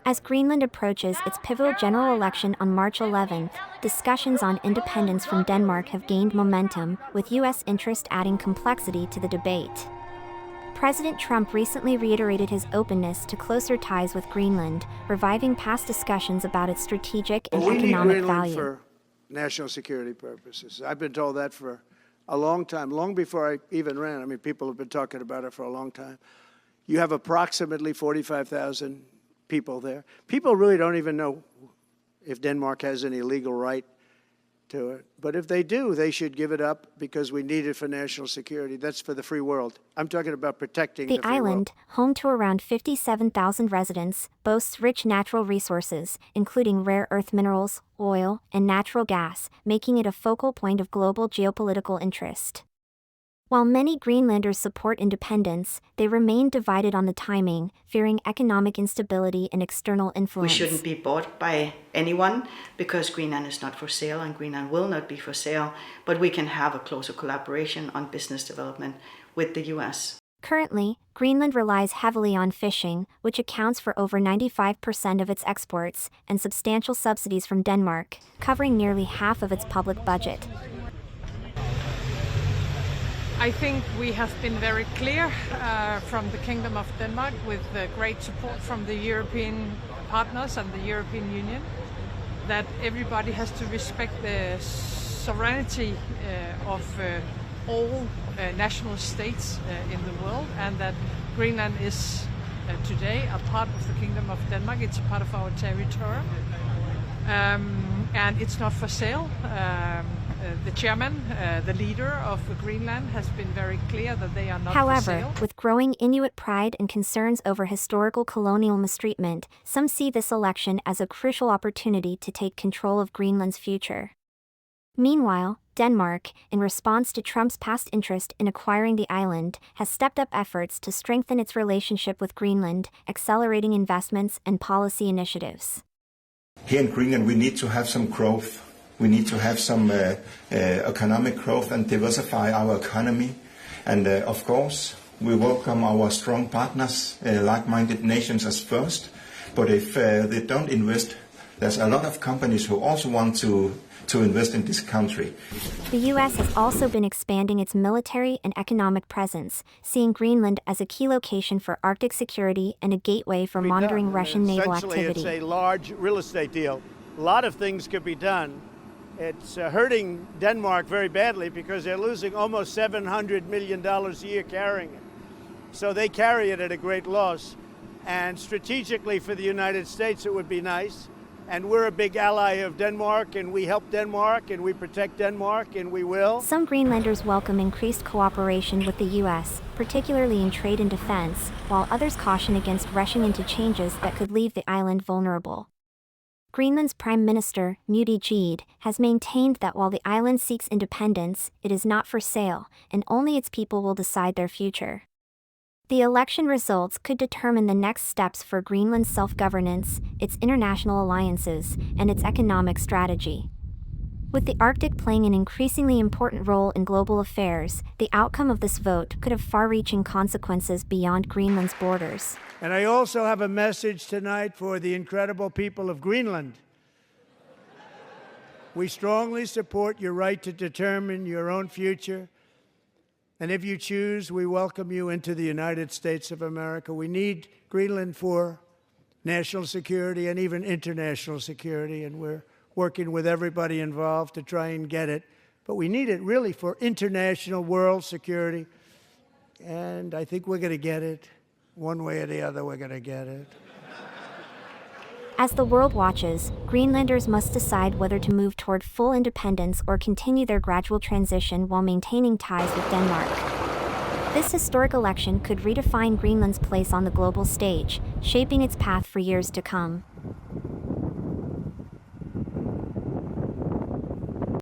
As Greenland approaches its pivotal general election on March 11th, discussions on independence from Denmark have gained momentum, with U.S. interest adding complexity to the debate. President Trump recently reiterated his openness to closer ties with Greenland, reviving past discussions about its strategic and economic value. For national security purposes. I've been told that for a long time, long before I even ran. I mean, people have been talking about it for a long time. You have approximately 45,000 people there. People really don't even know if Denmark has any legal right to it. But if they do, they should give it up because we need it for national security. That's for the free world. I'm talking about protecting the free island, world. home to around 57,000 residents, boasts rich natural resources, including rare earth minerals, oil, and natural gas, making it a focal point of global geopolitical interest. While many Greenlanders support independence, they remain divided on the timing, fearing economic instability and external influence. We shouldn't be bought by anyone because Greenland is not for sale and Greenland will not be for sale, but we can have a closer collaboration on business development with the US. Currently, Greenland relies heavily on fishing, which accounts for over 95% of its exports, and substantial subsidies from Denmark, covering nearly half of its public budget. I think we have been very clear from the Kingdom of Denmark with great support from the European partners and the European Union that everybody has to respect the sovereignty of all national states in the world, and that Greenland is today a part of the Kingdom of Denmark. It's a part of our territory, and it's not for sale. The chairman, the leader of Greenland, has been very clear that they are not for sale. However, with growing Inuit pride and concerns over historical colonial mistreatment, some see this election as a crucial opportunity to take control of Greenland's future. Meanwhile, Denmark, in response to Trump's past interest in acquiring the island, has stepped up efforts to strengthen its relationship with Greenland, accelerating investments and policy initiatives. Here in Greenland, we need to have some growth. We need to have some economic growth and diversify our economy. And of course, we welcome our strong partners, like-minded nations as first. But if they don't invest, there's a lot of companies who also want to invest in this country. The U.S. has also been expanding its military and economic presence, seeing Greenland as a key location for Arctic security and a gateway for monitoring Russian naval activity. Essentially, it's a large real estate deal. A lot of things could be done. It's hurting Denmark very badly because they're losing almost $700 million a year carrying it. So they carry it at a great loss. And strategically for the United States, it would be nice. And we're a big ally of Denmark, and we help Denmark, and we protect Denmark, and we will. Some Greenlanders welcome increased cooperation with the U.S., particularly in trade and defense, while others caution against rushing into changes that could leave the island vulnerable. Greenland's Prime Minister, Mute Gede, has maintained that while the island seeks independence, it is not for sale, and only its people will decide their future. The election results could determine the next steps for Greenland's self-governance, its international alliances, and its economic strategy. With the Arctic playing an increasingly important role in global affairs, the outcome of this vote could have far-reaching consequences beyond Greenland's borders. And I also have a message tonight for the incredible people of Greenland. We strongly support your right to determine your own future. And if you choose, we welcome you into the United States of America. We need Greenland for national security and even international security, and we're working with everybody involved to try and get it. But we need it really for international world security, and I think we're going to get it. One way or the other, we're going to get it. As the world watches, Greenlanders must decide whether to move toward full independence or continue their gradual transition while maintaining ties with Denmark. This historic election could redefine Greenland's place on the global stage, shaping its path for years to come.